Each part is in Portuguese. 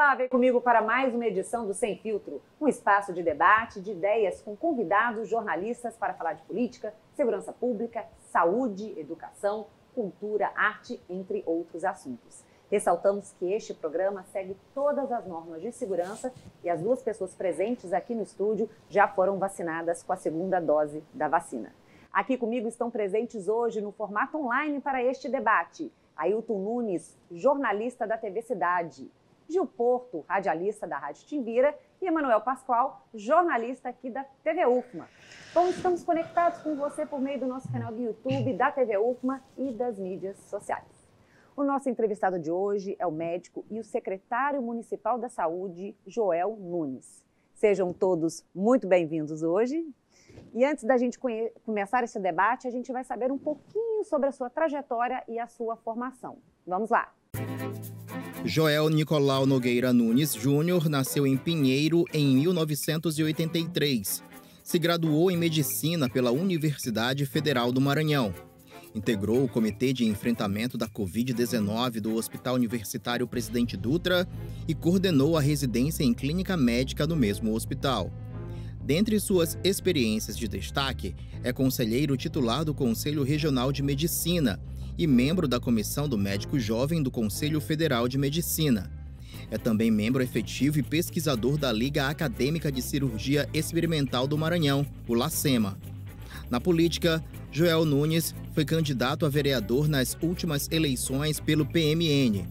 Olá, vem comigo para mais uma edição do Sem Filtro, um espaço de debate, de ideias com convidados jornalistas para falar de política, segurança pública, saúde, educação, cultura, arte, entre outros assuntos. Ressaltamos que este programa segue todas as normas de segurança e as duas pessoas presentes aqui no estúdio já foram vacinadas com a segunda dose da vacina. Aqui comigo estão presentes hoje no formato online para este debate Ailton Nunes, jornalista da TV Cidade, Gil Porto, radialista da Rádio Timbira, e Emanuel Pascoal, jornalista aqui da TV UFMA. Bom, estamos conectados com você por meio do nosso canal do YouTube, da TV UFMA e das mídias sociais. O nosso entrevistado de hoje é o médico e o secretário municipal da Saúde, Joel Nunes. Sejam todos muito bem-vindos hoje. E antes da gente começar esse debate, a gente vai saber um pouquinho sobre a sua trajetória e a sua formação. Vamos lá! Joel Nicolau Nogueira Nunes Júnior nasceu em Pinheiro em 1983. Se graduou em Medicina pela Universidade Federal do Maranhão. Integrou o Comitê de Enfrentamento da Covid-19 do Hospital Universitário Presidente Dutra e coordenou a residência em Clínica Médica no mesmo hospital. Dentre suas experiências de destaque, é conselheiro titular do Conselho Regional de Medicina e membro da Comissão do Médico Jovem do Conselho Federal de Medicina. É também membro efetivo e pesquisador da Liga Acadêmica de Cirurgia Experimental do Maranhão, o LACEMA. Na política, Joel Nunes foi candidato a vereador nas últimas eleições pelo PMN.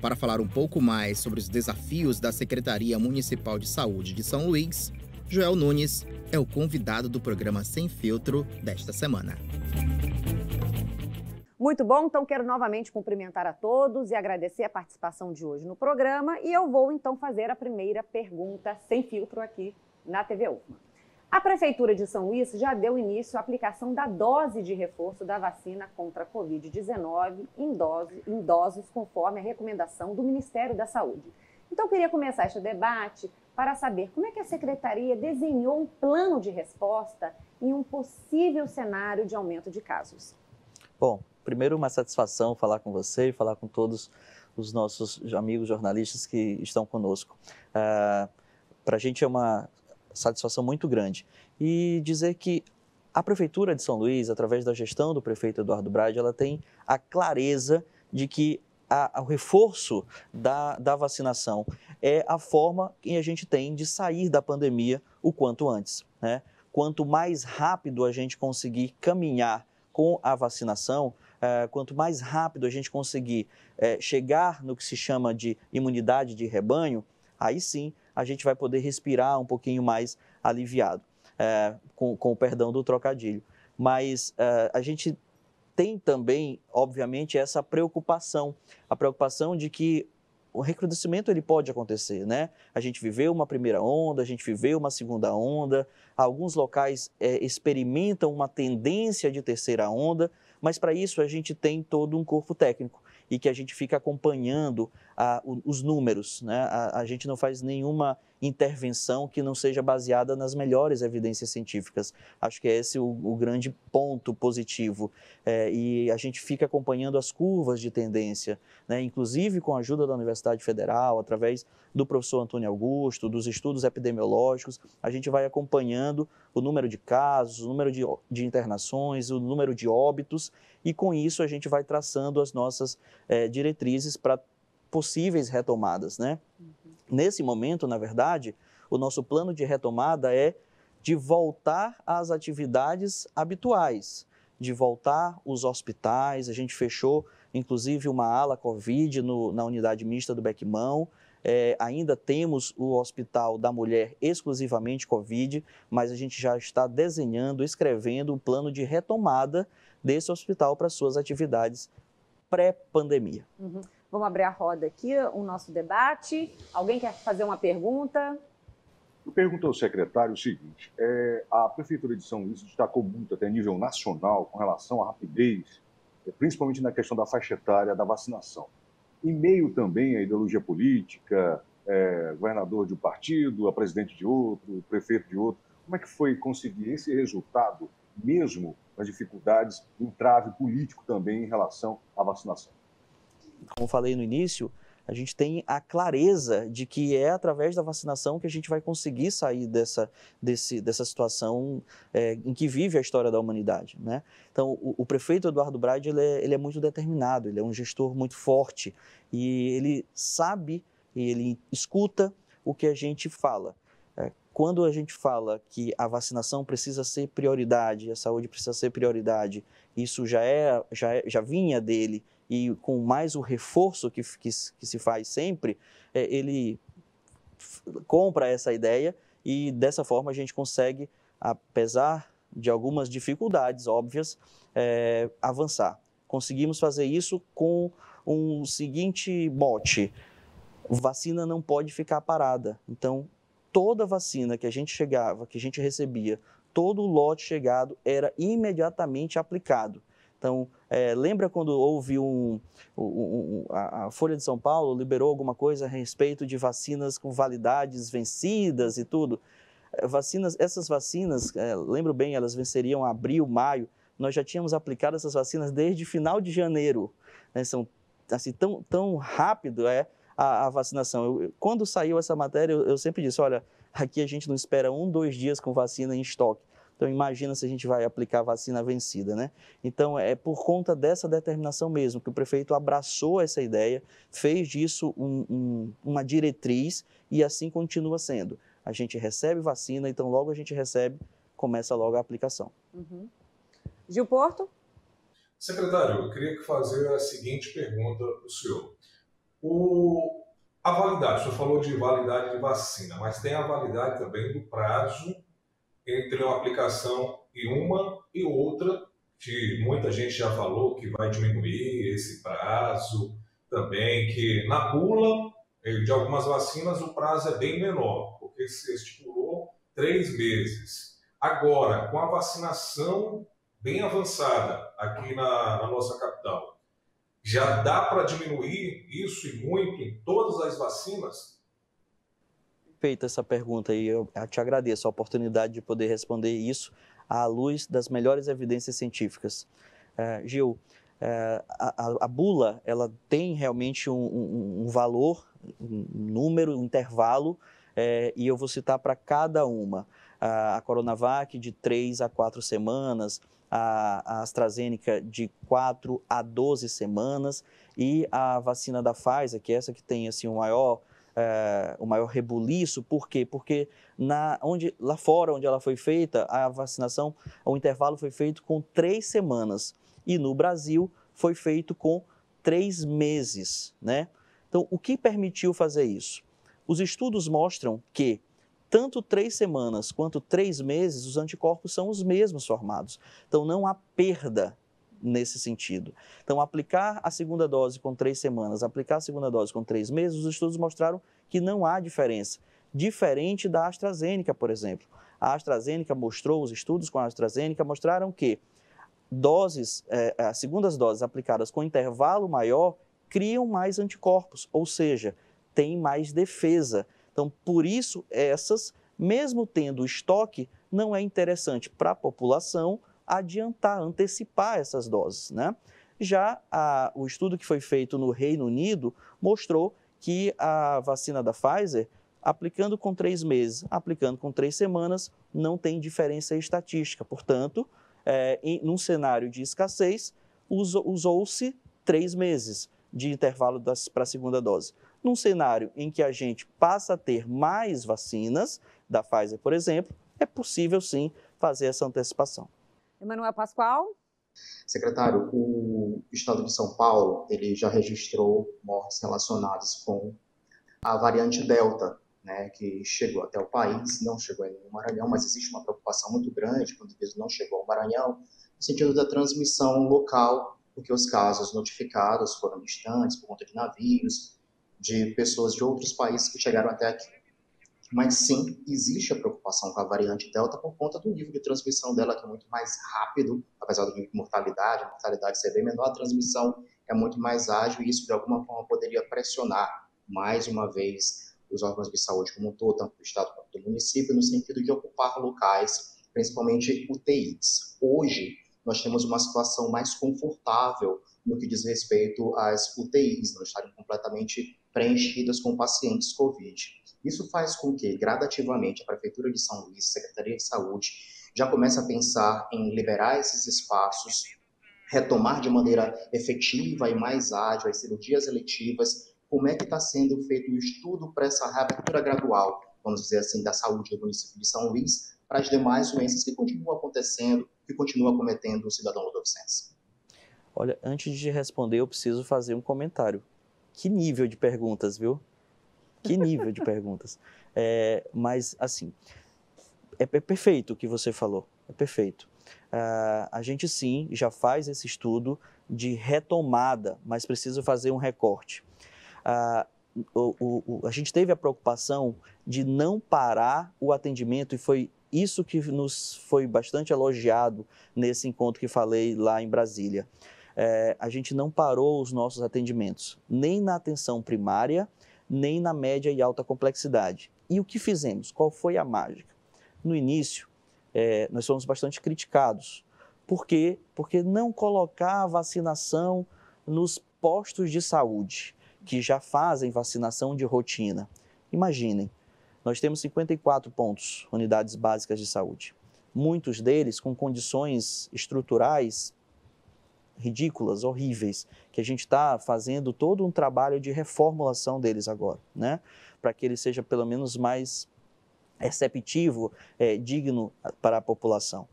Para falar um pouco mais sobre os desafios da Secretaria Municipal de Saúde de São Luís, Joel Nunes é o convidado do programa Sem Filtro desta semana. Muito bom, então quero novamente cumprimentar a todos e agradecer a participação de hoje no programa. E eu vou então fazer a primeira pergunta sem filtro aqui na TV UFMA. A Prefeitura de São Luís já deu início à aplicação da dose de reforço da vacina contra a Covid-19 em idosos, conforme a recomendação do Ministério da Saúde. Então eu queria começar este debate para saber como é que a Secretaria desenhou um plano de resposta em um possível cenário de aumento de casos. Bom, primeiro uma satisfação falar com você e falar com todos os nossos amigos jornalistas que estão conosco. Para a gente é uma satisfação muito grande. E dizer que a Prefeitura de São Luís, através da gestão do prefeito Eduardo Brade, ela tem a clareza de que o reforço da vacinação é a forma que a gente tem de sair da pandemia o quanto antes, né? Quanto mais rápido a gente conseguir caminhar com a vacinação, quanto mais rápido a gente conseguir chegar no que se chama de imunidade de rebanho, aí sim a gente vai poder respirar um pouquinho mais aliviado, com o perdão do trocadilho. Mas a gente tem também, obviamente, essa preocupação, a preocupação de que o recrudescimento ele pode acontecer, né? A gente viveu uma primeira onda, a gente viveu uma segunda onda, alguns locais experimentam uma tendência de terceira onda, mas para isso a gente tem todo um corpo técnico e que a gente fica acompanhando os números, né? A gente não faz nenhuma intervenção que não seja baseada nas melhores evidências científicas. Acho que é esse o grande ponto positivo. E a gente fica acompanhando as curvas de tendência, né? Inclusive com a ajuda da Universidade Federal, através do professor Antônio Augusto, dos estudos epidemiológicos, a gente vai acompanhando o número de casos, o número de internações, o número de óbitos, e com isso a gente vai traçando as nossas diretrizes para possíveis retomadas, né? Nesse momento, na verdade, o nosso plano de retomada é de voltar às atividades habituais, de voltar os hospitais. A gente fechou, inclusive, uma ala Covid na unidade mista do Bequimão. Ainda temos o Hospital da Mulher exclusivamente Covid, mas a gente já está desenhando, escrevendo um plano de retomada desse hospital para suas atividades pré-pandemia. Uhum. Vamos abrir a roda aqui, o nosso debate. Alguém quer fazer uma pergunta? Eu pergunto ao secretário o seguinte, a Prefeitura de São Luís destacou muito até a nível nacional com relação à rapidez, principalmente na questão da faixa etária da vacinação. Em meio também à ideologia política, governador de um partido, a presidente de outro, prefeito de outro, como é que foi conseguir esse resultado, mesmo com as dificuldades, entrave político também em relação à vacinação? Como falei no início, A gente tem a clareza de que é através da vacinação que a gente vai conseguir sair dessa situação em que vive a história da humanidade, né? Então, o prefeito Eduardo Braide, ele é muito determinado, ele é um gestor muito forte e ele sabe e ele escuta o que a gente fala. Quando a gente fala que a vacinação precisa ser prioridade, a saúde precisa ser prioridade, isso já vinha dele, e com mais o reforço que se faz sempre, ele compra essa ideia e dessa forma a gente consegue, apesar de algumas dificuldades óbvias, avançar. Conseguimos fazer isso com um seguinte mote: vacina não pode ficar parada. Então, toda vacina que a gente chegava, que a gente recebia, todo o lote chegado era imediatamente aplicado. Então, lembra quando houve a Folha de São Paulo liberou alguma coisa a respeito de vacinas com validades vencidas e tudo? Essas vacinas, lembro bem, elas venceriam abril, maio. Nós já tínhamos aplicado essas vacinas desde final de janeiro, né? São assim, tão rápido a vacinação. Quando saiu essa matéria, eu sempre disse, olha, aqui a gente não espera 1, 2 dias com vacina em estoque. Então, imagina se a gente vai aplicar vacina vencida, né? Então, é por conta dessa determinação mesmo que o prefeito abraçou essa ideia, fez disso uma diretriz e assim continua sendo. A gente recebe vacina, então logo a gente recebe, começa logo a aplicação. Uhum. Gil Porto? Secretário, eu queria fazer a seguinte pergunta para o senhor. A validade, o senhor falou de validade de vacina, mas tem a validade também do prazo entre uma aplicação e uma e outra, que muita gente já falou que vai diminuir esse prazo também, que na bula de algumas vacinas o prazo é bem menor, porque se estipulou 3 meses. Agora, com a vacinação bem avançada aqui na nossa capital, já dá para diminuir isso e muito em todas as vacinas? Feita essa pergunta e eu te agradeço a oportunidade de poder responder isso à luz das melhores evidências científicas. Gil, a bula ela tem realmente um valor, um número, um intervalo, e eu vou citar para cada uma. A Coronavac de 3 a 4 semanas, a AstraZeneca de 4 a 12 semanas e a vacina da Pfizer, que é essa que tem assim, o maior rebuliço. Por quê? Porque lá fora, onde ela foi feita, a vacinação, o intervalo foi feito com 3 semanas. E no Brasil foi feito com 3 meses, né? Então, o que permitiu fazer isso? Os estudos mostram que tanto 3 semanas quanto 3 meses, os anticorpos são os mesmos formados. Então, não há perda nesse sentido. Então, aplicar a segunda dose com 3 semanas, aplicar a segunda dose com 3 meses, os estudos mostraram que não há diferença. Diferente da AstraZeneca, por exemplo. A AstraZeneca os estudos com a AstraZeneca mostraram que as segundas doses aplicadas com intervalo maior criam mais anticorpos, ou seja, tem mais defesa. Então, por isso, essas, mesmo tendo estoque, não é interessante para a população antecipar essas doses, né? Já o estudo que foi feito no Reino Unido mostrou que a vacina da Pfizer, aplicando com 3 meses, aplicando com 3 semanas, não tem diferença estatística. Portanto, num cenário de escassez, usou-se 3 meses de intervalo para a segunda dose. Num cenário em que a gente passa a ter mais vacinas, da Pfizer, por exemplo, é possível sim fazer essa antecipação. Emanuel Pascoal? Secretário, o Estado de São Paulo ele já registrou mortes relacionadas com a variante Delta, né, que chegou até o país, não chegou ainda no Maranhão, mas existe uma preocupação muito grande quando o vírus não chegou ao Maranhão, no sentido da transmissão local, porque os casos notificados foram distantes por conta de navios, de pessoas de outros países que chegaram até aqui. Mas sim, existe a preocupação com a variante Delta por conta do nível de transmissão dela, que é muito mais rápido, apesar do nível de mortalidade, a mortalidade ser bem menor, a transmissão é muito mais ágil e isso de alguma forma poderia pressionar mais uma vez os órgãos de saúde como um todo, tanto do estado quanto do município, no sentido de ocupar locais, principalmente UTIs. Hoje, nós temos uma situação mais confortável no que diz respeito às UTIs, não estarem completamente preenchidas com pacientes Covid. Isso faz com que, gradativamente, a Prefeitura de São Luís, a Secretaria de Saúde, já comece a pensar em liberar esses espaços, retomar de maneira efetiva e mais ágil as cirurgias eletivas. Como é que está sendo feito o estudo para essa reabertura gradual, vamos dizer assim, da saúde do município de São Luís, para as demais doenças que continuam acontecendo, que continuam acometendo o cidadão ludovicense? Olha, antes de responder, eu preciso fazer um comentário. Que nível de perguntas, viu? Que nível de perguntas. Mas, assim, é perfeito o que você falou, é perfeito. A gente, sim, já faz esse estudo de retomada, mas precisa fazer um recorte. A gente teve a preocupação de não parar o atendimento e foi isso que nos foi bastante elogiado nesse encontro que falei lá em Brasília. A gente não parou os nossos atendimentos, nem na atenção primária, nem na média e alta complexidade. E o que fizemos? Qual foi a mágica? No início, nós fomos bastante criticados. Por quê? Porque não colocar a vacinação nos postos de saúde, que já fazem vacinação de rotina. Imaginem, nós temos 54 pontos, unidades básicas de saúde. Muitos deles com condições estruturais ridículas, horríveis, que a gente está fazendo todo um trabalho de reformulação deles agora, né? Para que ele seja pelo menos mais receptivo, digno para a população.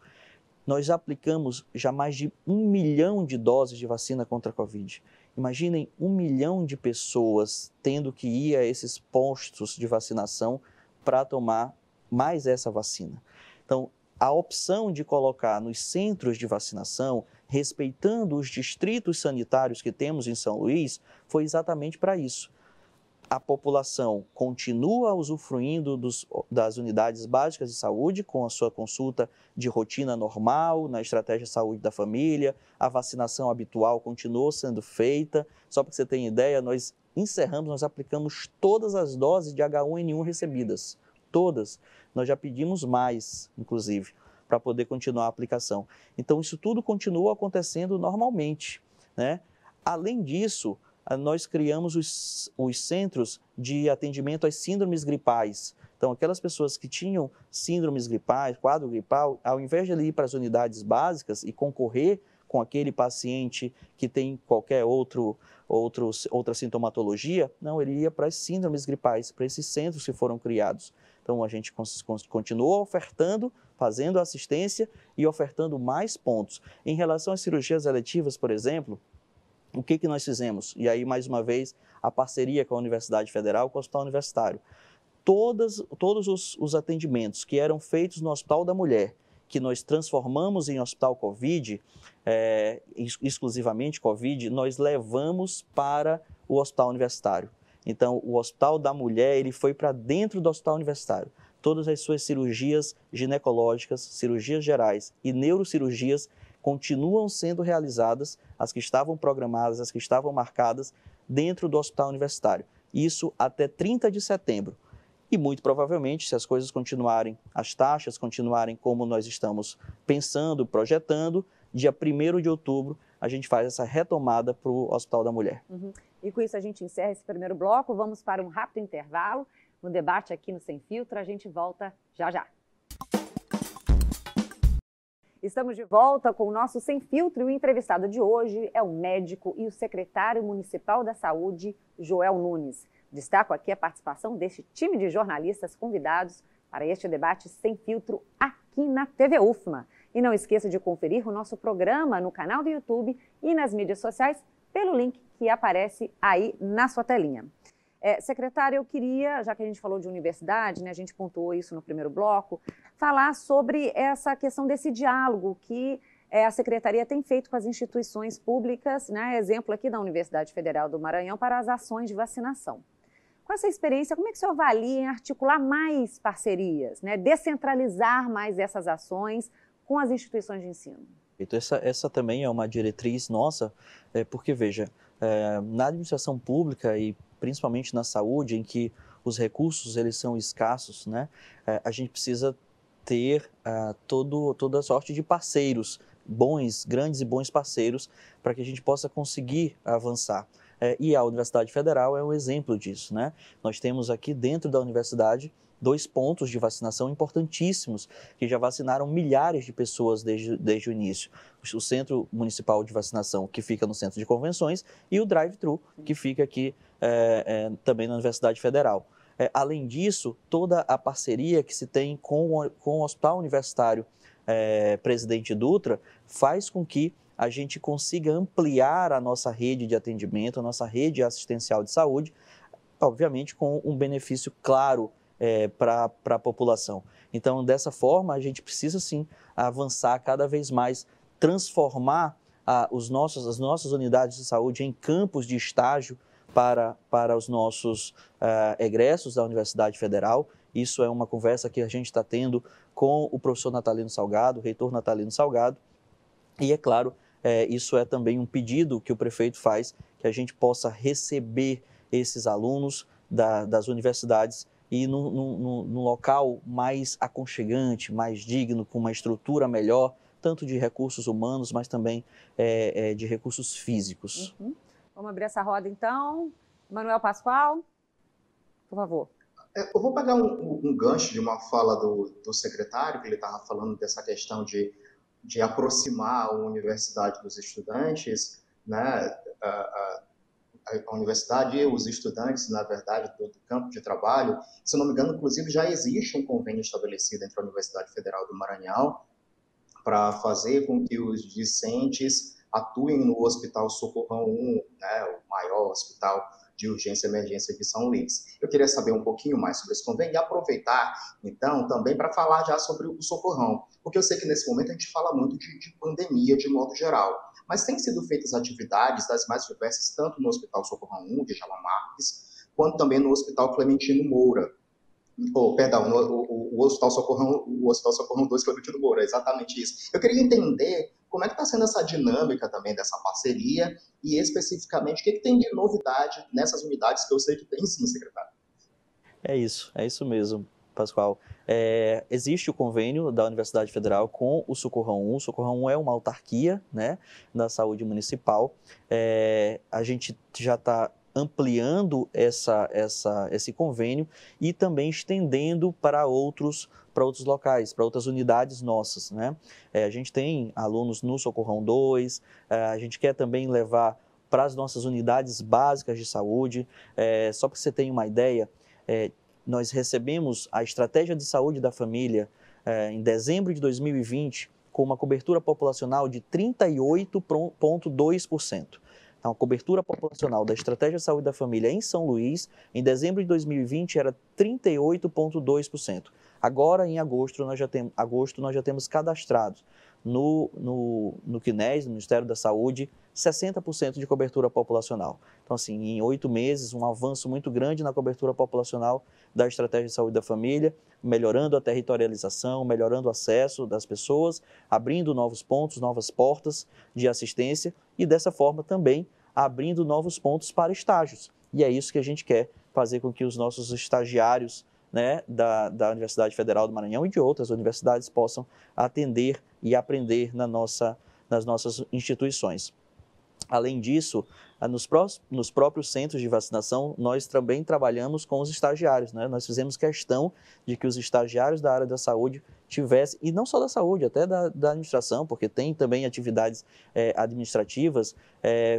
Nós aplicamos já mais de 1 milhão de doses de vacina contra a Covid. Imaginem 1 milhão de pessoas tendo que ir a esses postos de vacinação para tomar mais essa vacina. Então, a opção de colocar nos centros de vacinação, respeitando os distritos sanitários que temos em São Luís, foi exatamente para isso. A população continua usufruindo das unidades básicas de saúde com a sua consulta de rotina normal, na estratégia de saúde da família, a vacinação habitual continuou sendo feita. Só para você ter ideia, nós aplicamos todas as doses de H1N1 recebidas, todas. Nós já pedimos mais, inclusive, para poder continuar a aplicação. Então, isso tudo continua acontecendo normalmente, né? Além disso, nós criamos os centros de atendimento às síndromes gripais. Então, aquelas pessoas que tinham síndromes gripais, quadro gripal, ao invés de ele ir para as unidades básicas e concorrer com aquele paciente que tem qualquer outra sintomatologia, não, ele ia para as síndromes gripais, para esses centros que foram criados. Então, a gente continuou ofertando, fazendo assistência e ofertando mais pontos. Em relação às cirurgias eletivas, por exemplo, o que nós fizemos? E aí, mais uma vez, a parceria com a Universidade Federal, com o Hospital Universitário. Todos os atendimentos que eram feitos no Hospital da Mulher, que nós transformamos em Hospital Covid, exclusivamente Covid, nós levamos para o Hospital Universitário. Então, o Hospital da Mulher, ele foi para dentro do Hospital Universitário. Todas as suas cirurgias ginecológicas, cirurgias gerais e neurocirurgias continuam sendo realizadas, as que estavam programadas, as que estavam marcadas, dentro do Hospital Universitário. Isso até 30 de setembro. E muito provavelmente, se as coisas continuarem, as taxas continuarem como nós estamos pensando, projetando, dia 1º de outubro, a gente faz essa retomada para o Hospital da Mulher. E com isso a gente encerra esse primeiro bloco, vamos para um rápido intervalo. No debate aqui no Sem Filtro, a gente volta já já. Estamos de volta com o nosso Sem Filtro e o entrevistado de hoje é o médico e o secretário municipal da Saúde, Joel Nunes. Destaco aqui a participação deste time de jornalistas convidados para este debate Sem Filtro aqui na TV UFMA. E não esqueça de conferir o nosso programa no canal do YouTube e nas mídias sociais pelo link que aparece aí na sua telinha. Secretário, eu queria, já que a gente falou de universidade, né, a gente pontuou isso no primeiro bloco, falar sobre essa questão desse diálogo que a Secretaria tem feito com as instituições públicas, né, exemplo aqui da Universidade Federal do Maranhão, para as ações de vacinação. Com essa experiência, como é que o senhor avalia em articular mais parcerias, né, descentralizar mais essas ações com as instituições de ensino? Essa também é uma diretriz nossa, porque, veja, na administração pública e principalmente na saúde, em que os recursos eles são escassos, né, a gente precisa ter toda sorte de parceiros, grandes e bons parceiros, para que a gente possa conseguir avançar. E a Universidade Federal é um exemplo disso, né? Nós temos aqui dentro da universidade 2 pontos de vacinação importantíssimos, que já vacinaram milhares de pessoas desde o início. O Centro Municipal de Vacinação, que fica no Centro de Convenções, e o Drive-Thru, que fica aqui também na Universidade Federal. Além disso, toda a parceria que se tem com o Hospital Universitário Presidente Dutra faz com que a gente consiga ampliar a nossa rede de atendimento, a nossa rede assistencial de saúde, obviamente com um benefício claro para a população. Então, dessa forma, a gente precisa sim avançar cada vez mais, transformar as nossas unidades de saúde em campos de estágio para os nossos egressos da Universidade Federal. Isso é uma conversa que a gente está tendo com o professor Natalino Salgado, o reitor Natalino Salgado, e é claro, isso é também um pedido que o prefeito faz, que a gente possa receber esses alunos das universidades e num local mais aconchegante, mais digno, com uma estrutura melhor, tanto de recursos humanos, mas também de recursos físicos. Uhum. Vamos abrir essa roda, então. Manuel Pascoal, por favor. Eu vou pegar um gancho de uma fala do secretário, que ele estava falando dessa questão de aproximar a universidade dos estudantes, né? A universidade e os estudantes, na verdade, do campo de trabalho. Se não me engano, inclusive, já existe um convênio estabelecido entre a Universidade Federal do Maranhão para fazer com que os discentes atuem no Hospital Socorrão 1, né, o maior hospital de urgência e emergência de São Luís. Eu queria saber um pouquinho mais sobre esse convênio e aproveitar, então, também para falar já sobre o Socorrão, porque eu sei que nesse momento a gente fala muito de pandemia de modo geral, mas têm sido feitas atividades das mais diversas, tanto no Hospital Socorrão 1, de Djalma Marques, quanto também no Hospital Clementino Moura. Perdão, o Hospital Socorrão 2, Clementino Moura, é exatamente isso. Eu queria entender como é que está sendo essa dinâmica também dessa parceria e, especificamente, o que tem de novidade nessas unidades que eu sei que tem sim, secretário. É isso mesmo, Pascoal. Existe o convênio da Universidade Federal com o Socorrão 1. O Socorrão 1 é uma autarquia, né, da saúde municipal. A gente já está ampliando esse convênio e também estendendo para outros locais, para outras unidades nossas, né? A gente tem alunos no Socorrão 2, a gente quer também levar para as nossas unidades básicas de saúde. Só para você ter uma ideia, nós recebemos a Estratégia de Saúde da Família em dezembro de 2020 com uma cobertura populacional de 38,2%. Então, a cobertura populacional da Estratégia de Saúde da Família em São Luís, em dezembro de 2020, era 38,2%. Agora, em agosto, nós já temos cadastrados no CNES, no Ministério da Saúde, 60% de cobertura populacional. Então, assim, em 8 meses, um avanço muito grande na cobertura populacional da Estratégia de Saúde da Família, melhorando a territorialização, melhorando o acesso das pessoas, abrindo novos pontos, novas portas de assistência e, dessa forma, também abrindo novos pontos para estágios. E é isso que a gente quer fazer com que os nossos estagiários, né, da Universidade Federal do Maranhão e de outras universidades possam atender e aprender nas nossas instituições. Além disso, nos próprios centros de vacinação, nós também trabalhamos com os estagiários, né? Nós fizemos questão de que os estagiários da área da saúde tivessem, e não só da saúde, até da administração, porque tem também atividades administrativas,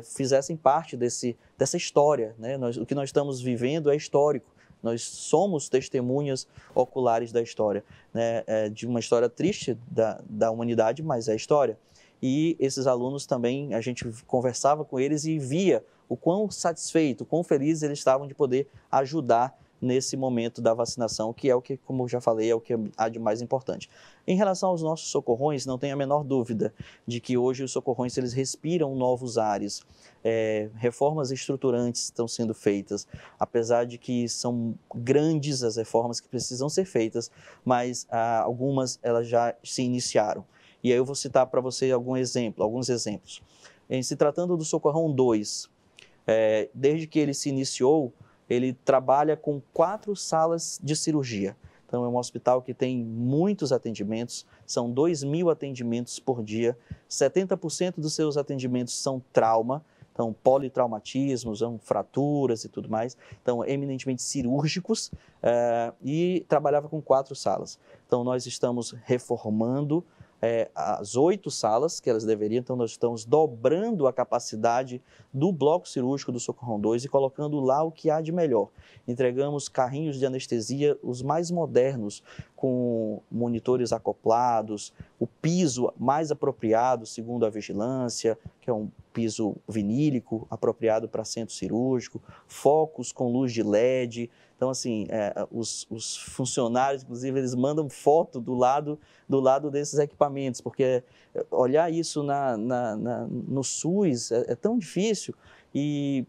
fizessem parte dessa história, né? O que nós estamos vivendo é histórico. Nós somos testemunhas oculares da história, né? De uma história triste da humanidade, mas é história. E esses alunos também, a gente conversava com eles e via o quão satisfeito, o quão felizes eles estavam de poder ajudar nesse momento da vacinação, que é o que, como eu já falei, é o que há de mais importante. Em relação aos nossos socorrões, não tenho a menor dúvida de que hoje os socorrões eles respiram novos ares. Reformas estruturantes estão sendo feitas, apesar de que são grandes as reformas que precisam ser feitas, mas algumas elas já se iniciaram. E aí eu vou citar para você alguns exemplos. Em se tratando do Socorrão 2, desde que ele se iniciou, ele trabalha com 4 salas de cirurgia. Então, é um hospital que tem muitos atendimentos, são 2.000 atendimentos por dia, 70% dos seus atendimentos são trauma, então politraumatismos, fraturas e tudo mais, então eminentemente cirúrgicos, e trabalhava com 4 salas. Então nós estamos reformando as 8 salas que elas deveriam, então nós estamos dobrando a capacidade do bloco cirúrgico do Socorrão 2 e colocando lá o que há de melhor. Entregamos carrinhos de anestesia, os mais modernos, com monitores acoplados, o piso mais apropriado, segundo a vigilância, que é um piso vinílico, apropriado para centro cirúrgico, focos com luz de LED. Então, assim, os funcionários, inclusive, eles mandam foto do lado desses equipamentos, porque olhar isso no SUS é tão difícil, e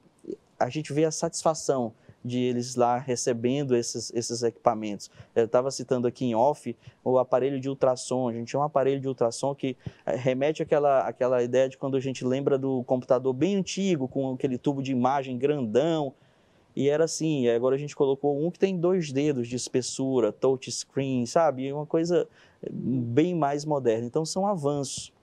a gente vê a satisfação de eles lá recebendo esses equipamentos. Eu estava citando aqui em off o aparelho de ultrassom. A gente tinha um aparelho de ultrassom que remete àquela ideia de quando a gente lembra do computador bem antigo, com aquele tubo de imagem grandão. E era assim, agora a gente colocou um que tem 2 dedos de espessura, touchscreen, sabe? Uma coisa bem mais moderna. Então, são avanços.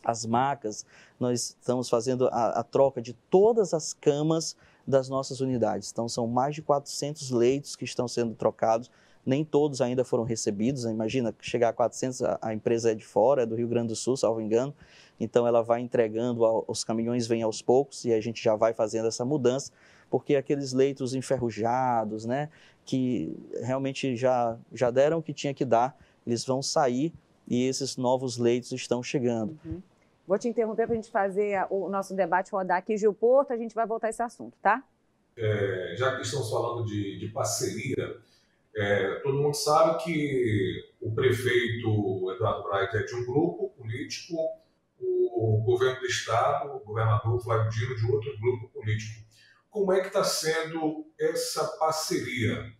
As macas, nós estamos fazendo a troca de todas as camas das nossas unidades. Então, são mais de 400 leitos que estão sendo trocados. Nem todos ainda foram recebidos. Imagina, chegar a 400, a empresa é de fora, é do Rio Grande do Sul, salvo engano. Então, ela vai entregando, os caminhões vêm aos poucos e a gente já vai fazendo essa mudança, porque aqueles leitos enferrujados, né, que realmente já deram o que tinha que dar, eles vão sair e esses novos leitos estão chegando. Uhum. Vou te interromper para a gente fazer o nosso debate rodar aqui, Gil Porto, a gente vai voltar a esse assunto, tá? Já que estamos falando de parceria, todo mundo sabe que o prefeito Eduardo Braga é de um grupo político, o governo do estado, o governador Flávio Dino, de outro grupo político. Como é que está sendo essa parceria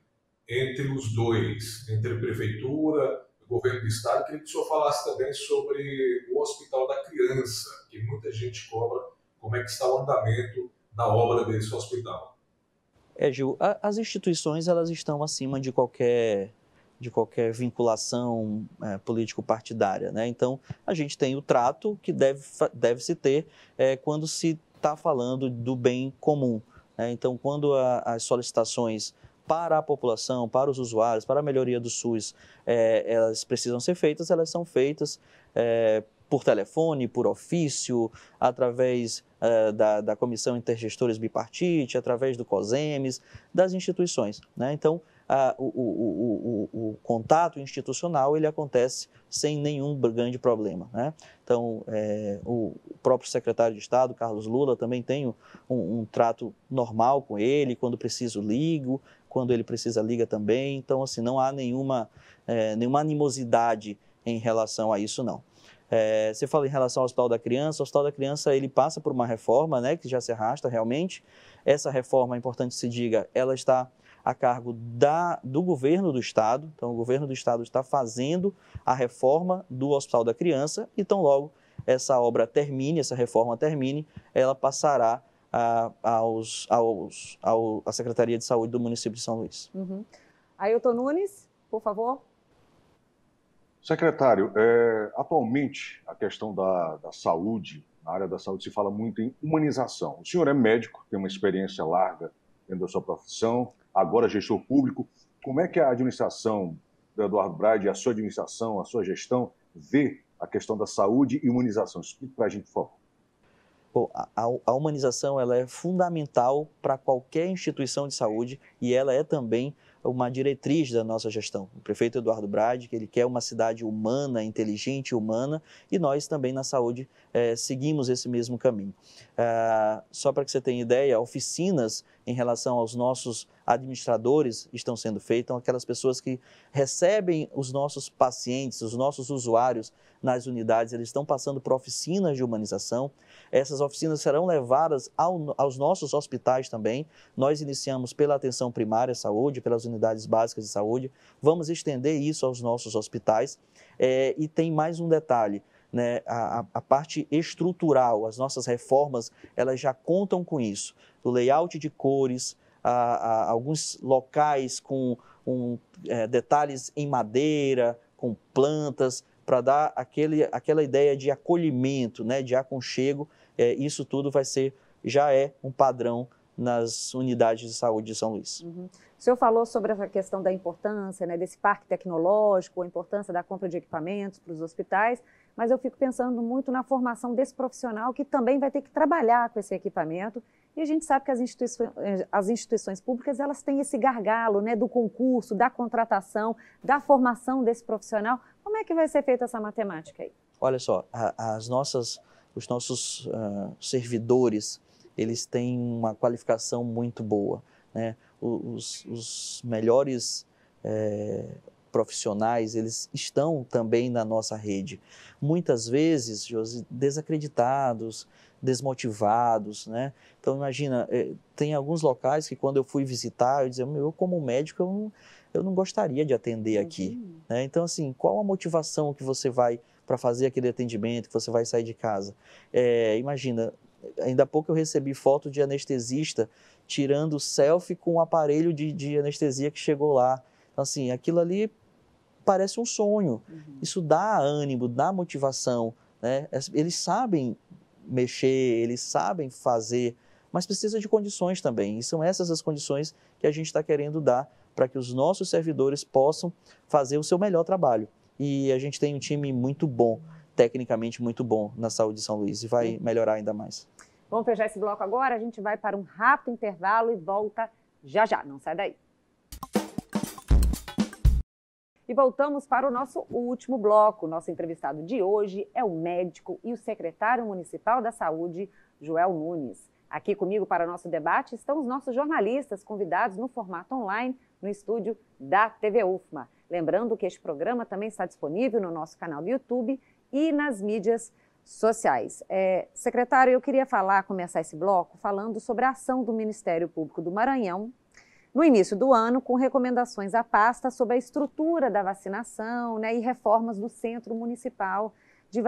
entre os dois, entre a prefeitura e o governo do estado? Queria que o senhor falasse também sobre o Hospital da Criança, que muita gente cobra como é que está o andamento da obra desse hospital. Gil, as instituições elas estão acima de qualquer vinculação político-partidária, né? Então, a gente tem o trato que deve-se ter quando se está falando do bem comum. Então, quando as solicitações para a população, para os usuários, para a melhoria do SUS, elas precisam ser feitas, elas são feitas por telefone, por ofício, através da Comissão Intergestores Bipartite, através do COSEMES, das instituições, né? Então, o contato institucional ele acontece sem nenhum grande problema, né? Então, o próprio secretário de Estado, Carlos Lula, também tem um trato normal com ele. Quando preciso, ligo. Quando ele precisa, liga também. Então, assim, não há nenhuma animosidade em relação a isso, não. Você fala em relação ao Hospital da Criança. O Hospital da Criança ele passa por uma reforma, né, que já se arrasta realmente. Essa reforma, é importante que se diga, ela está a cargo do governo do estado. Então, o governo do estado está fazendo a reforma do Hospital da Criança e, tão logo essa obra termine, essa reforma termine, ela passará à Secretaria de Saúde do município de São Luís. Uhum. Ailton Nunes, por favor. Secretário, atualmente a questão da saúde, na área da saúde, se fala muito em humanização. O senhor é médico, tem uma experiência larga dentro da sua profissão, agora gestor público. Como é que a administração do Eduardo Braga, a sua administração, a sua gestão, vê a questão da saúde e humanização? Explique para a gente, por favor. Bom, a humanização ela é fundamental para qualquer instituição de saúde e ela é também uma diretriz da nossa gestão. O prefeito Eduardo Braga, ele quer uma cidade humana, inteligente e humana, e nós também na saúde seguimos esse mesmo caminho. Só para que você tenha ideia, oficinas em relação aos nossos administradores estão sendo feitas, aquelas pessoas que recebem os nossos pacientes, os nossos usuários nas unidades, eles estão passando por oficinas de humanização. Essas oficinas serão levadas aos nossos hospitais também. Nós iniciamos pela atenção primária à saúde, pelas unidades básicas de saúde, vamos estender isso aos nossos hospitais. E tem mais um detalhe, né? A parte estrutural, as nossas reformas, elas já contam com isso. O layout de cores, alguns locais com detalhes em madeira, com plantas, para dar aquela ideia de acolhimento, né, de aconchego. Isso tudo vai ser já é um padrão nas unidades de saúde de São Luís. Uhum. O senhor falou sobre essa questão da importância, né, desse parque tecnológico, a importância da compra de equipamentos para os hospitais, mas eu fico pensando muito na formação desse profissional que também vai ter que trabalhar com esse equipamento, e a gente sabe que as instituições públicas, elas têm esse gargalo, né, do concurso, da contratação, da formação desse profissional. Como é que vai ser feita essa matemática aí? Olha só, os nossos servidores, eles têm uma qualificação muito boa, né? Os melhores profissionais, eles estão também na nossa rede. Muitas vezes, Josi, desacreditados, desmotivados, né? Então, imagina, tem alguns locais que quando eu fui visitar, eu dizia, eu como médico, eu não gostaria de atender aqui, né? Então, assim, qual a motivação que você vai para fazer aquele atendimento, que você vai sair de casa? Imagina, ainda há pouco eu recebi foto de anestesista tirando selfie com o aparelho de anestesia que chegou lá. Então, assim, aquilo ali parece um sonho. Isso dá ânimo, dá motivação, né? Eles sabem mexer, eles sabem fazer, mas precisa de condições também. E são essas as condições que a gente está querendo dar para que os nossos servidores possam fazer o seu melhor trabalho. E a gente tem um time muito bom, tecnicamente muito bom na saúde de São Luís e vai melhorar ainda mais. Vamos fechar esse bloco agora, a gente vai para um rápido intervalo e volta já já, não sai daí. E voltamos para o nosso último bloco. Nosso entrevistado de hoje é o médico e o secretário municipal da Saúde, Joel Nunes. Aqui comigo para o nosso debate estão os nossos jornalistas convidados no formato online no estúdio da TV UFMA. Lembrando que este programa também está disponível no nosso canal do YouTube e nas mídias sociais. Secretário, eu queria começar esse bloco falando sobre a ação do Ministério Público do Maranhão no início do ano, com recomendações à pasta sobre a estrutura da vacinação, né, e reformas do Centro Municipal de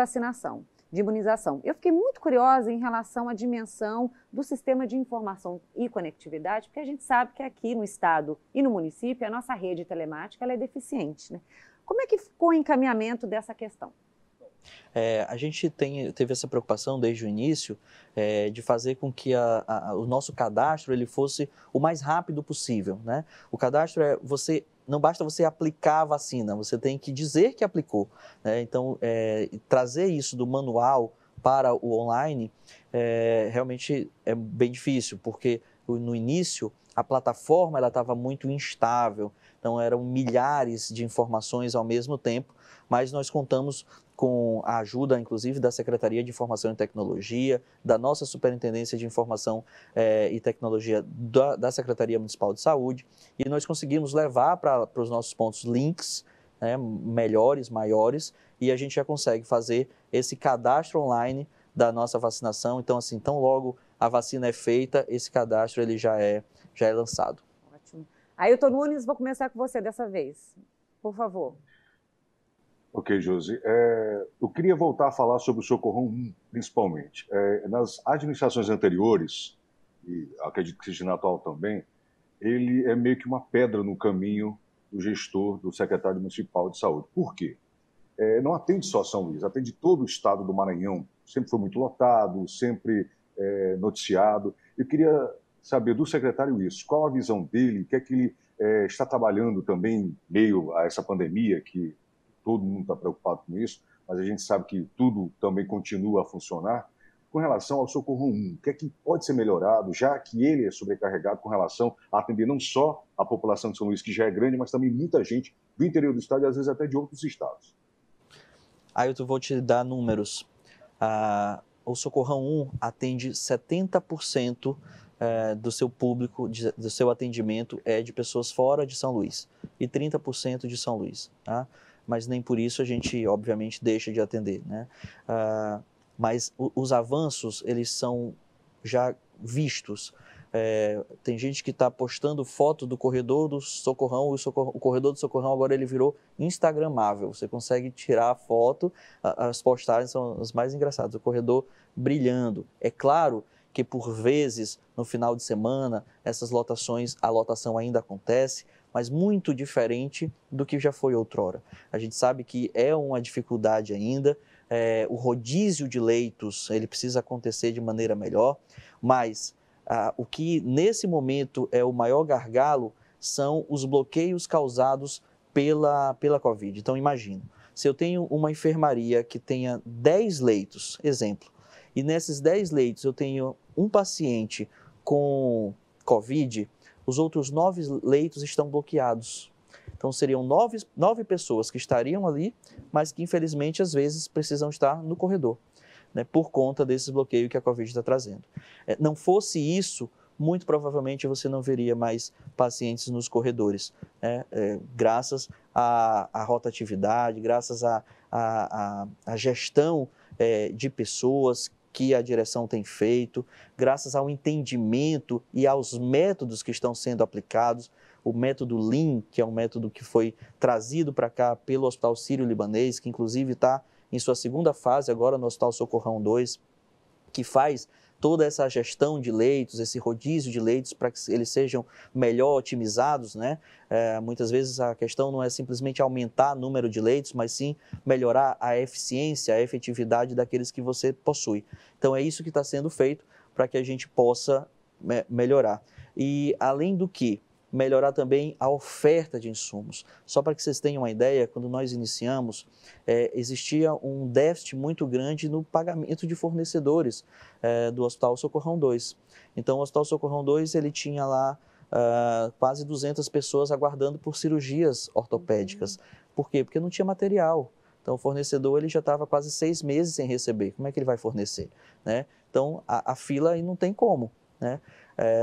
Imunização. Eu fiquei muito curiosa em relação à dimensão do sistema de informação e conectividade, porque a gente sabe que aqui no estado e no município a nossa rede telemática ela é deficiente, né? Como é que ficou o encaminhamento dessa questão? A gente teve essa preocupação desde o início de fazer com que o nosso cadastro ele fosse o mais rápido possível, né? O cadastro não basta você aplicar a vacina, você tem que dizer que aplicou, né? Então, trazer isso do manual para o online realmente é bem difícil, porque no início a plataforma estava muito instável, então eram milhares de informações ao mesmo tempo, mas nós contamos com a ajuda, inclusive, da Secretaria de Informação e Tecnologia, da nossa Superintendência de Informação e Tecnologia da Secretaria Municipal de Saúde, e nós conseguimos levar para os nossos pontos links, né, melhores, maiores, e a gente já consegue fazer esse cadastro online da nossa vacinação. Então, assim, tão logo a vacina é feita, esse cadastro ele já é lançado. Ótimo. Ailton Nunes, vou começar com você dessa vez, por favor. Ok, Josi. Eu queria voltar a falar sobre o Socorrão 1, principalmente. Nas administrações anteriores, e acredito que seja na atual também, ele é meio que uma pedra no caminho do gestor, do secretário municipal de saúde. Por quê? Não atende só São Luís, atende todo o estado do Maranhão. Sempre foi muito lotado, sempre noticiado. Eu queria saber do secretário isso. Qual a visão dele? O que é que ele está trabalhando também em meio a essa pandemia que todo mundo está preocupado com isso, mas a gente sabe que tudo também continua a funcionar. Com relação ao Socorro 1, o que é que pode ser melhorado, já que ele é sobrecarregado com relação a atender não só a população de São Luís, que já é grande, mas também muita gente do interior do estado e às vezes até de outros estados? Eu vou te dar números. O Socorrão 1 atende 70% do seu público, do seu atendimento de pessoas fora de São Luís e 30% de São Luís, tá? Mas nem por isso a gente, obviamente, deixa de atender, né? Mas os avanços, eles são já vistos. Tem gente que está postando foto do corredor do Socorrão, o corredor do Socorrão agora ele virou instagramável. Você consegue tirar a foto, as postagens são as mais engraçadas, o corredor brilhando. É claro que por vezes, no final de semana, a lotação ainda acontece, mas muito diferente do que já foi outrora. A gente sabe que é uma dificuldade ainda, o rodízio de leitos ele precisa acontecer de maneira melhor, mas o que nesse momento é o maior gargalo são os bloqueios causados pela Covid. Então, imagina, se eu tenho uma enfermaria que tenha 10 leitos, exemplo, e nesses 10 leitos eu tenho um paciente com Covid, os outros 9 leitos estão bloqueados. Então, seriam 9 pessoas que estariam ali, mas que, infelizmente, às vezes precisam estar no corredor, né, por conta desse bloqueio que a Covid está trazendo. Não fosse isso, muito provavelmente você não veria mais pacientes nos corredores, né, graças à rotatividade, graças à gestão de pessoas que a direção tem feito, graças ao entendimento e aos métodos que estão sendo aplicados, o método Lean, que é um método que foi trazido para cá pelo Hospital Sírio-Libanês, que inclusive está em sua segunda fase agora no Hospital Socorrão 2, que faz toda essa gestão de leitos, esse rodízio de leitos para que eles sejam melhor otimizados, né? Muitas vezes a questão não é simplesmente aumentar o número de leitos, mas sim melhorar a eficiência, a efetividade daqueles que você possui. Então é isso que está sendo feito para que a gente possa melhorar. E além do que, melhorar também a oferta de insumos. Só para que vocês tenham uma ideia, quando nós iniciamos, existia um déficit muito grande no pagamento de fornecedores do Hospital Socorrão 2. Então, o Hospital Socorrão 2 ele tinha lá quase 200 pessoas aguardando por cirurgias ortopédicas. Por quê? Porque não tinha material. Então, o fornecedor ele já estava quase 6 meses sem receber. Como é que ele vai fornecer, né? Então, a fila aí não tem como, né?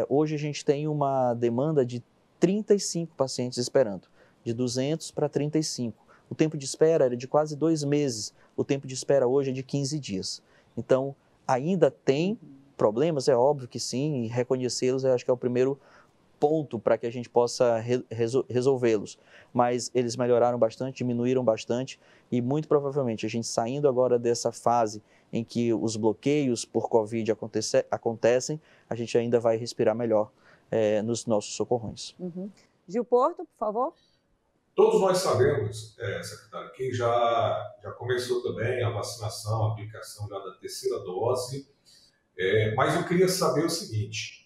Hoje a gente tem uma demanda de 35 pacientes esperando, de 200 para 35. O tempo de espera era de quase 2 meses, o tempo de espera hoje é de 15 dias. Então, ainda tem problemas, é óbvio que sim, e reconhecê-los eu acho que é o primeiro ponto para que a gente possa resolvê-los. Mas eles melhoraram bastante, diminuíram bastante e muito provavelmente a gente saindo agora dessa fase em que os bloqueios por Covid acontecem, a gente ainda vai respirar melhor nos nossos socorrões. Gil Porto, por favor. Todos nós sabemos, secretário, que já começou também a vacinação, a aplicação já da terceira dose, mas eu queria saber o seguinte,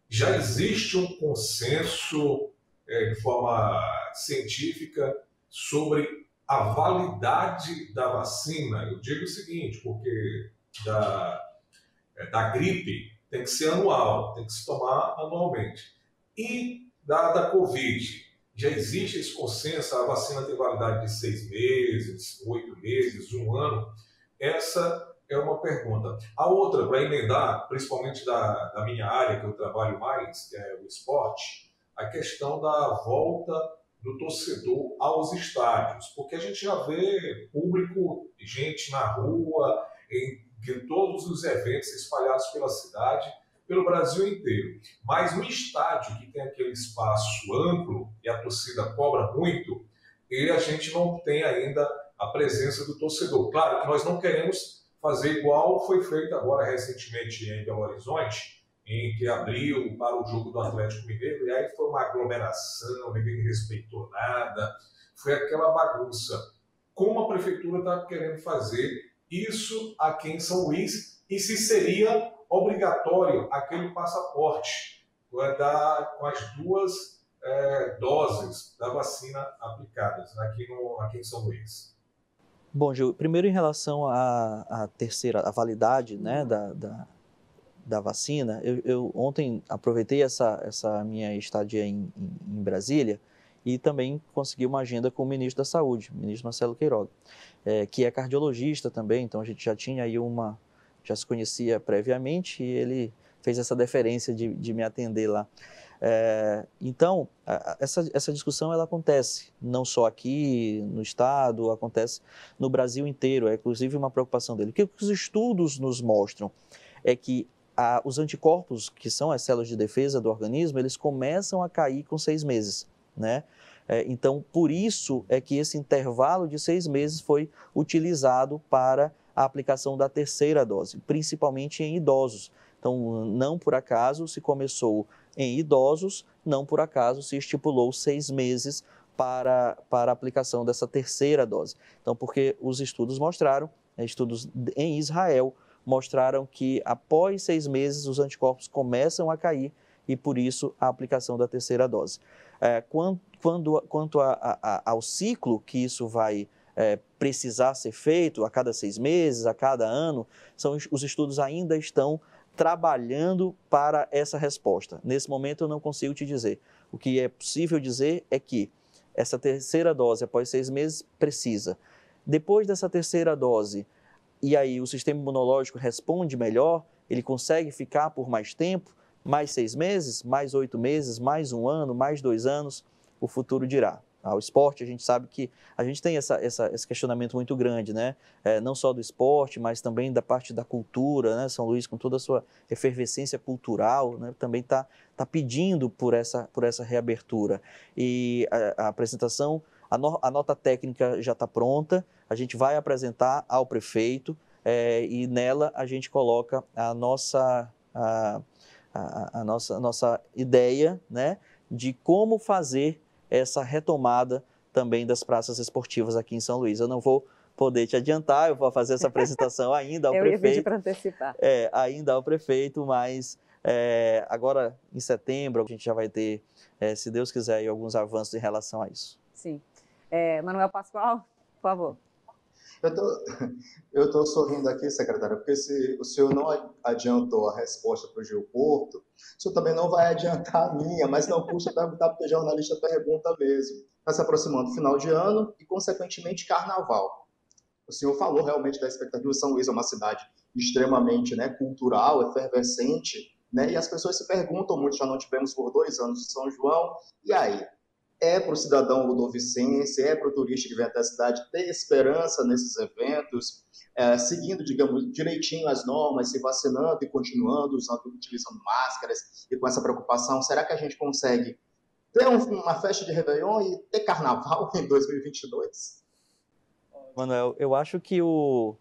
já existe um consenso de forma científica sobre a validade da vacina? Eu digo o seguinte, porque da gripe tem que ser anual, tem que se tomar anualmente. E da Covid, já existe esse consenso, a vacina tem validade de 6 meses, 8 meses, 1 ano? Essa é uma pergunta. A outra, para emendar, principalmente da minha área, que eu trabalho mais, que é o esporte, a questão da volta do torcedor aos estádios. Porque a gente já vê público, gente na rua, em todos os eventos espalhados pela cidade, pelo Brasil inteiro. Mas no estádio, que tem aquele espaço amplo e a torcida cobra muito, e a gente não tem ainda a presença do torcedor. Claro que nós não queremos fazer igual foi feito agora recentemente em Belo Horizonte, em que abriu para o jogo do Atlético Mineiro, e aí foi uma aglomeração, ninguém respeitou nada, foi aquela bagunça. Como a prefeitura está querendo fazer isso aqui em São Luís, e se seria obrigatório aquele passaporte com as 2 doses da vacina aplicadas aqui em São Luís. Bom, Gil, primeiro em relação à terceira, a validade, né, da vacina, eu ontem aproveitei essa minha estadia em Brasília e também consegui uma agenda com o ministro da Saúde, o ministro Marcelo Queiroga, que é cardiologista também, então a gente já tinha aí já se conhecia previamente e ele fez essa deferência de me atender lá. Então, essa discussão ela acontece não só aqui no estado, acontece no Brasil inteiro, é inclusive uma preocupação dele. O que os estudos nos mostram é que os anticorpos, que são as células de defesa do organismo, eles começam a cair com 6 meses, né? Então, por isso é que esse intervalo de 6 meses foi utilizado para a aplicação da terceira dose, principalmente em idosos. Então, não por acaso se começou Em idosos, não por acaso se estipulou 6 meses para a aplicação dessa terceira dose. Então, porque os estudos mostraram, estudos em Israel, mostraram que após 6 meses os anticorpos começam a cair e por isso a aplicação da terceira dose. Quanto ao ciclo que isso vai precisar ser feito a cada 6 meses, a cada ano, os estudos ainda estão trabalhando para essa resposta. Nesse momento eu não consigo te dizer. O que é possível dizer é que essa terceira dose após 6 meses precisa. Depois dessa terceira dose, e aí o sistema imunológico responde melhor, ele consegue ficar por mais tempo, mais 6 meses, mais 8 meses, mais 1 ano, mais 2 anos, o futuro dirá. O esporte, a gente sabe que a gente tem esse questionamento muito grande, né? Não só do esporte, mas também da parte da cultura, né? São Luís, com toda a sua efervescência cultural, né? Também está pedindo por essa reabertura. E a apresentação, a nota técnica já está pronta, a gente vai apresentar ao prefeito e nela a gente coloca a nossa ideia, né? De como fazer essa retomada também das praças esportivas aqui em São Luís. Eu não vou poder te adiantar, eu vou fazer essa apresentação ainda ao prefeito. Eu ia pedir para antecipar. Ainda ao prefeito, mas agora em setembro a gente já vai ter, se Deus quiser, aí, alguns avanços em relação a isso. Sim. Manuel Pascoal, por favor. Eu estou sorrindo aqui, secretária, porque se o senhor não adiantou a resposta para o Gil Porto, o senhor também não vai adiantar a minha, mas não custa perguntar, porque jornalista pergunta mesmo. Está se aproximando do final de ano e, consequentemente, carnaval. O senhor falou realmente da expectativa. São Luís é uma cidade extremamente, né, cultural, efervescente, né, e as pessoas se perguntam muito, já não tivemos por 2 anos de São João, e aí? É para o cidadão ludovicense, é para o turista que vem até a cidade ter esperança nesses eventos, seguindo, digamos, direitinho as normas, se vacinando e continuando, utilizando máscaras e com essa preocupação. Será que a gente consegue ter uma festa de Réveillon e ter carnaval em 2022? Manuel, eu acho que o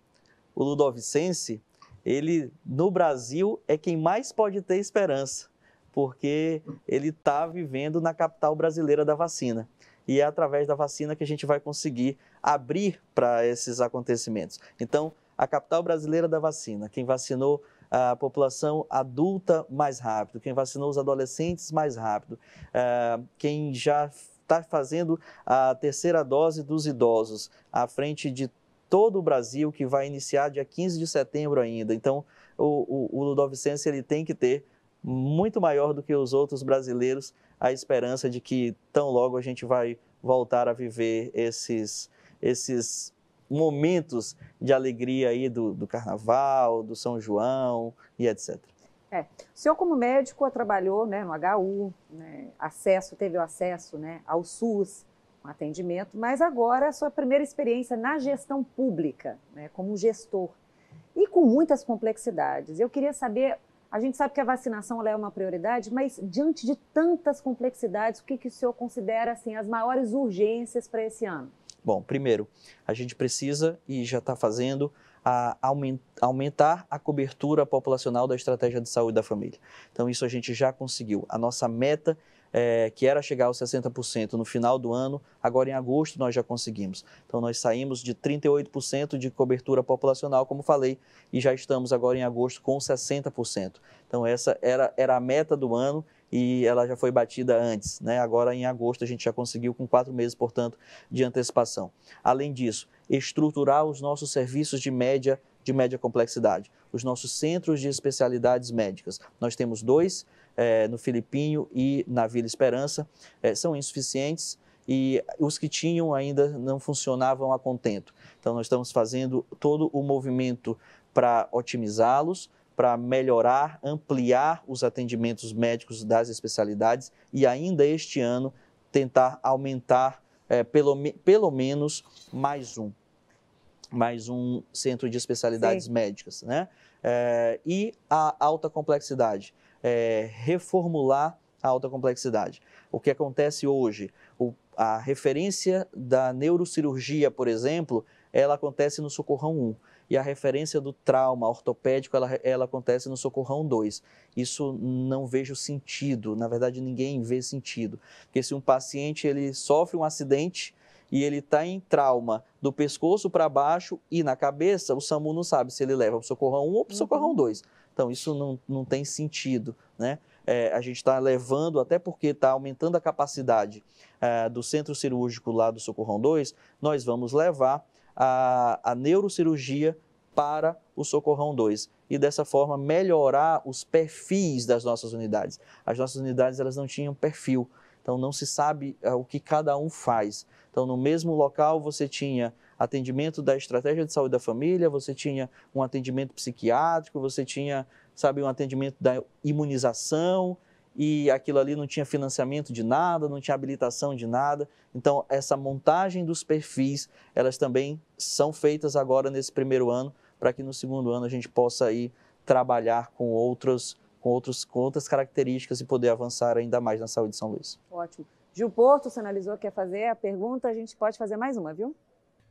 ludovicense, ele no Brasil é quem mais pode ter esperança, porque ele está vivendo na capital brasileira da vacina. E é através da vacina que a gente vai conseguir abrir para esses acontecimentos. Então, a capital brasileira da vacina, quem vacinou a população adulta mais rápido, quem vacinou os adolescentes mais rápido, quem já está fazendo a terceira dose dos idosos, à frente de todo o Brasil, que vai iniciar dia 15 de setembro ainda. Então, o ludovicense ele tem que ter muito maior do que os outros brasileiros, a esperança de que tão logo a gente vai voltar a viver esses momentos de alegria aí do Carnaval, do São João e etc. O senhor como médico trabalhou, né, no HU, né, teve o acesso, né, ao SUS, um atendimento, mas agora a sua primeira experiência na gestão pública, né, como gestor, e com muitas complexidades. Eu queria saber... A gente sabe que a vacinação ela é uma prioridade, mas diante de tantas complexidades, o que o senhor considera assim, as maiores urgências para esse ano? Bom, primeiro, a gente precisa, e já está fazendo, aumentar a cobertura populacional da estratégia de saúde da família. Então, isso a gente já conseguiu. A nossa meta, que era chegar aos 60% no final do ano, agora em agosto nós já conseguimos. Então, nós saímos de 38% de cobertura populacional, como falei, e já estamos agora em agosto com 60%. Então, essa era a meta do ano e ela já foi batida antes, né? Agora, em agosto, a gente já conseguiu com 4 meses, portanto, de antecipação. Além disso, estruturar os nossos serviços de média complexidade, os nossos centros de especialidades médicas. Nós temos 2, no Filipinho e na Vila Esperança, são insuficientes e os que tinham ainda não funcionavam a contento. Então, nós estamos fazendo todo o movimento para otimizá-los, para melhorar, ampliar os atendimentos médicos das especialidades e ainda este ano tentar aumentar pelo menos mais um centro de especialidades médicas, né? E a alta complexidade, reformular a alta complexidade. O que acontece hoje, a referência da neurocirurgia, por exemplo, ela acontece no Socorrão 1. E a referência do trauma ortopédico, ela acontece no Socorrão 2. Isso não vejo sentido, na verdade ninguém vê sentido. Porque se um paciente ele sofre um acidente e ele está em trauma do pescoço para baixo e na cabeça, o SAMU não sabe se ele leva para o Socorrão 1 ou para o Socorrão 2. Então isso não tem sentido, né? A gente está levando, até porque está aumentando a capacidade do centro cirúrgico lá do Socorrão 2, nós vamos levar a neurocirurgia para o Socorrão 2 e dessa forma melhorar os perfis das nossas unidades. As nossas unidades elas não tinham perfil, então não se sabe o que cada um faz. Então no mesmo local você tinha atendimento da estratégia de saúde da família, você tinha um atendimento psiquiátrico, você tinha, um atendimento da imunização, e aquilo ali não tinha financiamento de nada, não tinha habilitação de nada. Então, essa montagem dos perfis, elas também são feitas agora nesse primeiro ano, para que no segundo ano a gente possa aí trabalhar com outras características e poder avançar ainda mais na saúde de São Luís. Ótimo. Gil Porto, você analisou, quer fazer a pergunta, a gente pode fazer mais uma, viu?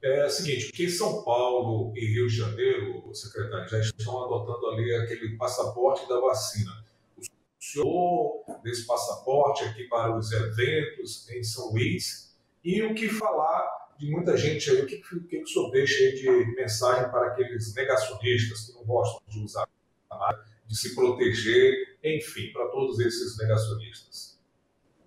É o seguinte, que São Paulo e Rio de Janeiro, secretário, já estão adotando ali aquele passaporte da vacina. O senhor desse passaporte aqui para os eventos em São Luís, e o que falar de muita gente aí, o que o senhor deixa aí de mensagem para aqueles negacionistas que não gostam de usar nada, de se proteger, enfim, para todos esses negacionistas?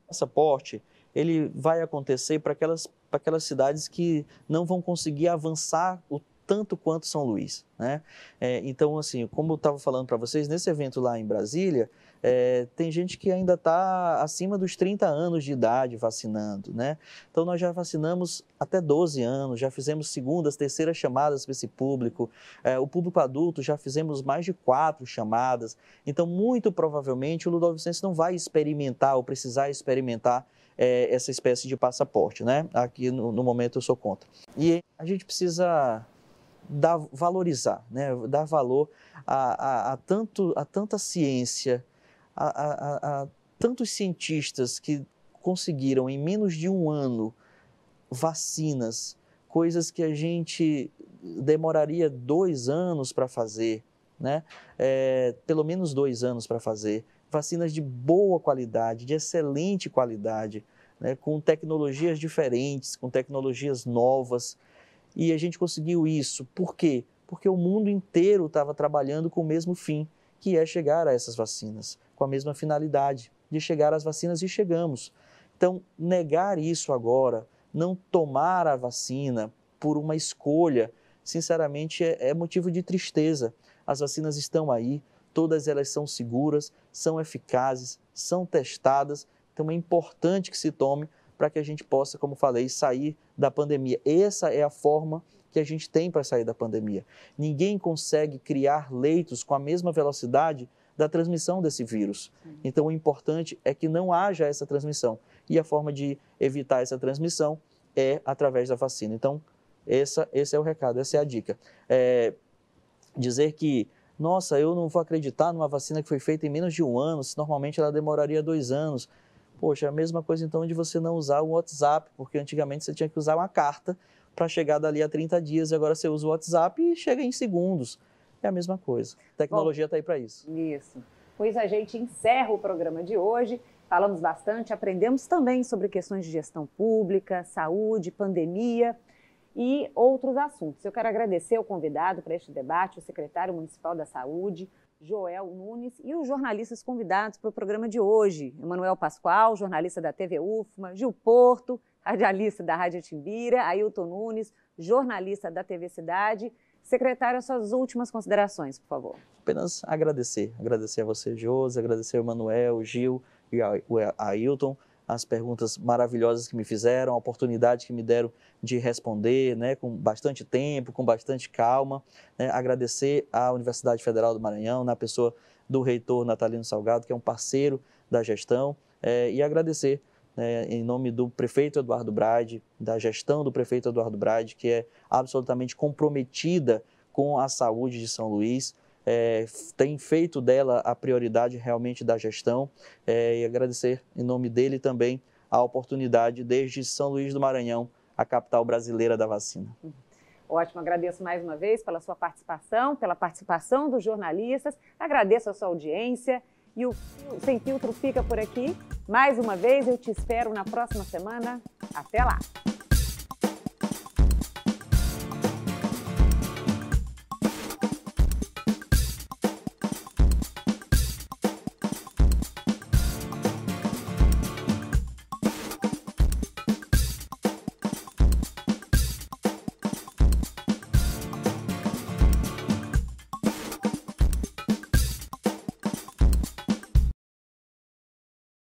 O passaporte, ele vai acontecer para aquelas cidades que não vão conseguir avançar o tanto quanto São Luís, né? Então, assim, como eu estava falando para vocês, nesse evento lá em Brasília, tem gente que ainda está acima dos 30 anos de idade vacinando, né? Então, nós já vacinamos até 12 anos, já fizemos segundas, terceiras chamadas para esse público. O público adulto já fizemos mais de 4 chamadas. Então, muito provavelmente, o ludovicense não vai experimentar ou precisar experimentar essa espécie de passaporte, né? Aqui, no momento, eu sou contra. E a gente precisa valorizar, né? Dar valor a tanta ciência, a tantos cientistas que conseguiram em menos de um ano vacinas, coisas que a gente demoraria 2 anos para fazer, né? Pelo menos 2 anos para fazer, vacinas de boa qualidade, de excelente qualidade, né? Com tecnologias diferentes, com tecnologias novas. E a gente conseguiu isso. Por quê? Porque o mundo inteiro estava trabalhando com o mesmo fim, que é chegar a essas vacinas, com a mesma finalidade de chegar às vacinas, e chegamos. Então, negar isso agora, não tomar a vacina por uma escolha, sinceramente, é motivo de tristeza. As vacinas estão aí, todas elas são seguras, são eficazes, são testadas, então é importante que se tome para que a gente possa, como falei, sair da pandemia. Essa é a forma que a gente tem para sair da pandemia. Ninguém consegue criar leitos com a mesma velocidade da transmissão desse vírus. Então, o importante é que não haja essa transmissão. E a forma de evitar essa transmissão é através da vacina. Então, esse é o recado, essa é a dica. Dizer que, nossa, eu não vou acreditar numa vacina que foi feita em menos de 1 ano, se normalmente ela demoraria 2 anos. Poxa, é a mesma coisa então de você não usar o WhatsApp, porque antigamente você tinha que usar uma carta para chegar dali a 30 dias, e agora você usa o WhatsApp e chega em segundos. É a mesma coisa. A tecnologia está aí para isso. Isso. Com isso a gente encerra o programa de hoje. Falamos bastante, aprendemos também sobre questões de gestão pública, saúde, pandemia e outros assuntos. Eu quero agradecer ao convidado para este debate, o secretário municipal da Saúde, Joel Nunes, e os jornalistas convidados para o programa de hoje, Emanuel Pascoal, jornalista da TV UFMA, Gil Porto, radialista da Rádio Timbira, Ailton Nunes, jornalista da TV Cidade. Secretário, as suas últimas considerações, por favor. Apenas agradecer a você, Josi, agradecer ao Emanuel, o Gil e o Ailton, as perguntas maravilhosas que me fizeram, a oportunidade que me deram de responder, né, com bastante tempo, com bastante calma, né, agradecer à Universidade Federal do Maranhão, na pessoa do reitor Natalino Salgado, que é um parceiro da gestão, e agradecer, em nome do prefeito Eduardo Braide, da gestão do prefeito Eduardo Braide, que é absolutamente comprometida com a saúde de São Luís, tem feito dela a prioridade realmente da gestão, e agradecer em nome dele também a oportunidade desde São Luís do Maranhão, a capital brasileira da vacina. Ótimo, agradeço mais uma vez pela sua participação, pela participação dos jornalistas, agradeço a sua audiência e o Sem Filtro fica por aqui. Mais uma vez, eu te espero na próxima semana. Até lá!